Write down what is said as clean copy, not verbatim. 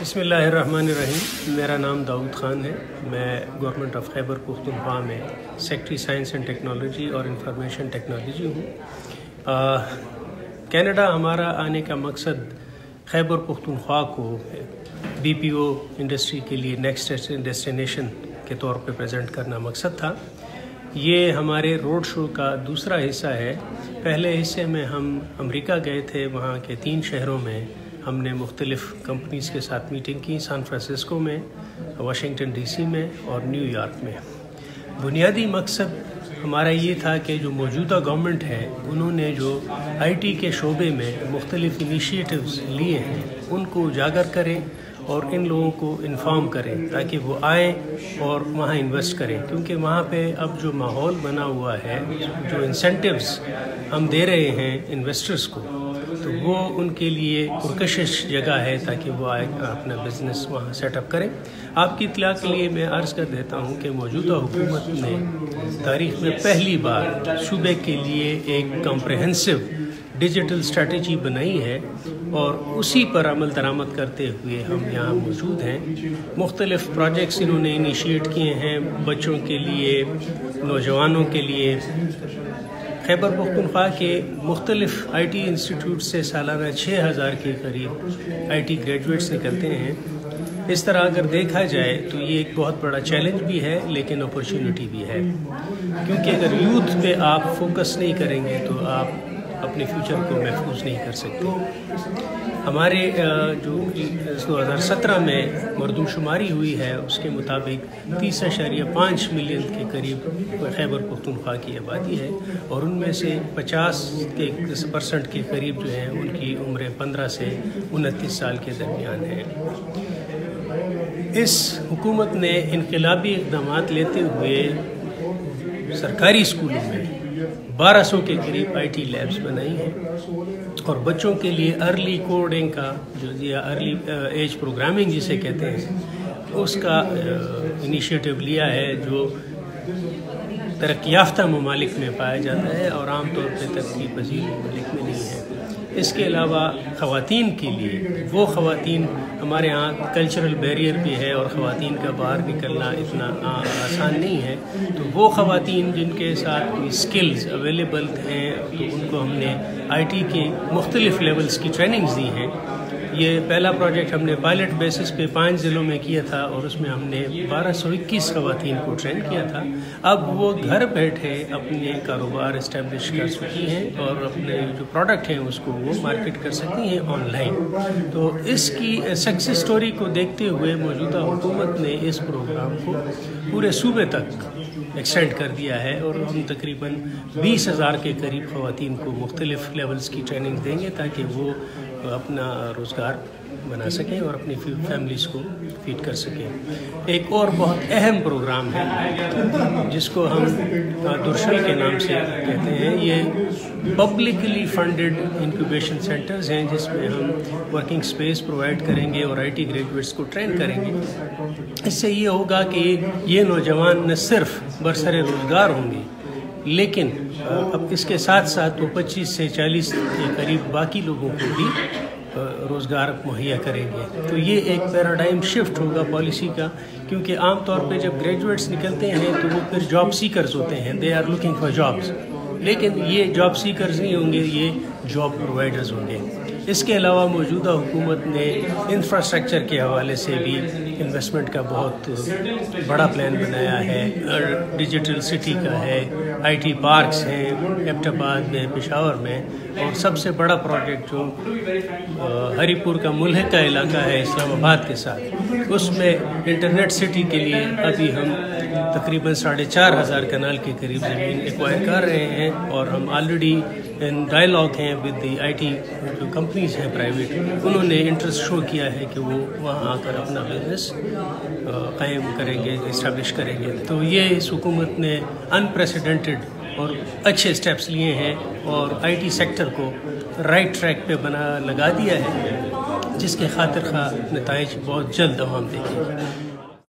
بسم اللہ الرحمن الرحیم. میرا نام داؤد خان ہے. میں گورنمنٹ آف خیبر پختونخوا میں سیکٹری سائنس اینڈ ٹیکنالوجی اور انفارمیشن ٹیکنالوجی ہوں. کینیڈا ہمارا آنے کا مقصد خیبر پختونخوا کو بی پی او انڈسٹری کے لیے نیکسٹ ڈیسٹینیشن کے طور پہ پریزنٹ کرنا مقصد تھا. یہ ہمارے روڈ شو کا دوسرا حصہ ہے. پہلے حصے میں ہم امریکہ گئے تھے. وہاں کے 3 شہروں میں ہم نے مختلف کمپنیز کے ساتھ میٹنگ کی. سان فرانسسکو میں، واشنگٹن ڈی سی میں اور نیو یارک میں. بنیادی مقصد ہمارا یہ تھا کہ جو موجودہ گورنمنٹ ہے انہوں نے جو آئی ٹی کے شعبے میں مختلف انیشیٹوز لیے ہیں ان کو اجاگر کریں اور ان لوگوں کو انفارم کریں تاکہ وہ آئیں اور وہاں انویسٹ کریں. کیونکہ وہاں پہ اب جو ماحول بنا ہوا ہے، جو انسینٹیوز ہم دے رہے ہیں انویسٹرز کو، تو وہ ان کے لیے پرکشش جگہ ہے تاکہ وہ آئے اپنا بزنس وہاں سیٹ اپ کریں. آپ کی اطلاع کے لیے میں عرض کر دیتا ہوں کہ موجودہ حکومت نے تاریخ میں پہلی بار صوبے کے لیے ایک کمپریہنسو ڈیجیٹل اسٹریٹجی بنائی ہے اور اسی پر عمل درآمد کرتے ہوئے ہم یہاں موجود ہیں. مختلف پروجیکٹس انہوں نے انیشیٹ کیے ہیں بچوں کے لیے، نوجوانوں کے لیے. خیبر پختونخوا کے مختلف آئی ٹی انسٹیٹیوٹ سے سالانہ 6000 کے قریب آئی ٹی گریجویٹس نکلتے ہیں. اس طرح اگر دیکھا جائے تو یہ ایک بہت بڑا چیلنج بھی ہے لیکن اپرچونٹی بھی ہے. کیونکہ اگر یوتھ پہ آپ فوکس نہیں کریں گے تو آپ اپنے فیوچر کو محفوظ نہیں کر سکتے. ہمارے جو 2017 میں مردم شماری ہوئی ہے اس کے مطابق 30.5 ملین کے قریب خیبر پختونخوا کی آبادی ہے اور ان میں سے 50% کے قریب جو ہیں ان کی عمریں 15 سے 29 سال کے درمیان ہیں. اس حکومت نے انقلابی اقدامات لیتے ہوئے سرکاری اسکولوں میں 1200 کے قریب آئی ٹی لیبس بنائی ہیں اور بچوں کے لیے ارلی کوڈنگ کا جو یا ارلی ایج پروگرامنگ جسے کہتے ہیں اس کا انیشیٹو لیا ہے جو ترقی یافتہ ممالک میں پایا جاتا ہے اور عام طور پہ ترقی پذیر ممالک میں نہیں ہے. اس کے علاوہ خواتین کے لیے، وہ خواتین ہمارے ہاں کلچرل بیریئر بھی ہے اور خواتین کا باہر نکلنا اتنا آسان نہیں ہے، تو وہ خواتین جن کے ساتھ کوئی سکلز اویلیبل ہیں تو ان کو ہم نے آئی ٹی کے مختلف لیولز کی ٹریننگز دی ہیں. یہ پہلا پروجیکٹ ہم نے پائلٹ بیسس پہ 5 ضلعوں میں کیا تھا اور اس میں ہم نے 1221 خواتین کو ٹرین کیا تھا. اب وہ گھر بیٹھے اپنے کاروبار اسٹیبلش کر سکتی ہیں اور اپنے جو پروڈکٹ ہیں اس کو وہ مارکیٹ کر سکتی ہیں آن لائن. تو اس کی سکسیس سٹوری کو دیکھتے ہوئے موجودہ حکومت نے اس پروگرام کو پورے صوبے تک ایکسٹینڈ کر دیا ہے اور ہم تقریباً 20,000 کے قریب خواتین کو مختلف لیولز کی ٹریننگ دیں گے تاکہ وہ اپنا روزگار بنا سکیں اور اپنی فیملیز کو فیڈ کر سکیں. ایک اور بہت اہم پروگرام ہے جس کو ہم درشل کے نام سے کہتے ہیں. یہ پبلکلی فنڈڈ انکیوبیشن سینٹرز ہیں جس میں ہم ورکنگ سپیس پرووائڈ کریں گے اور آئی ٹی گریجویٹس کو ٹرین کریں گے. اس سے یہ ہوگا کہ یہ نوجوان نہ صرف برسر روزگار ہوں گے لیکن اب اس کے ساتھ ساتھ وہ 25 سے 40 کے قریب باقی لوگوں کو بھی روزگار مہیا کریں گے. تو یہ ایک پیراڈائم شفٹ ہوگا پالیسی کا، کیونکہ عام طور پہ جب گریجویٹس نکلتے ہیں تو وہ پھر جاب سیکرز ہوتے ہیں، they are looking for jobs, لیکن یہ جاب سیکرز نہیں ہوں گے، یہ جاب پرووائڈرز ہوں گے. اس کے علاوہ موجودہ حکومت نے انفراسٹرکچر کے حوالے سے بھی انویسٹمنٹ کا بہت بڑا پلان بنایا ہے. ڈیجیٹل سٹی کا ہے، آئی ٹی پارکس ہیں ایبٹ آباد میں، پشاور میں، اور سب سے بڑا پروجیکٹ جو ہری پور کا ملحقہ علاقہ ہے اسلام آباد کے ساتھ، اس میں انٹرنیٹ سٹی کے لیے ابھی ہم تقریباً 4,500 کنال کے قریب زمین ایکوائر کر رہے ہیں اور ہم آلریڈی ان ڈائلاگ ہیں ود دی آئی ٹی جو کمپنیز ہیں پرائیویٹ. انہوں نے انٹرسٹ شو کیا ہے کہ وہ وہاں آ کر اپنا بزنس قائم کریں گے، اسٹیبلش کریں گے. تو یہ اس حکومت نے انپریسیڈنٹڈ اور اچھے اسٹیپس لیے ہیں اور آئی ٹی سیکٹر کو رائٹ ٹریک پہ لگا دیا ہے جس کے خاطر خواہ نتائج بہت جلد ہم دیکھیں گے.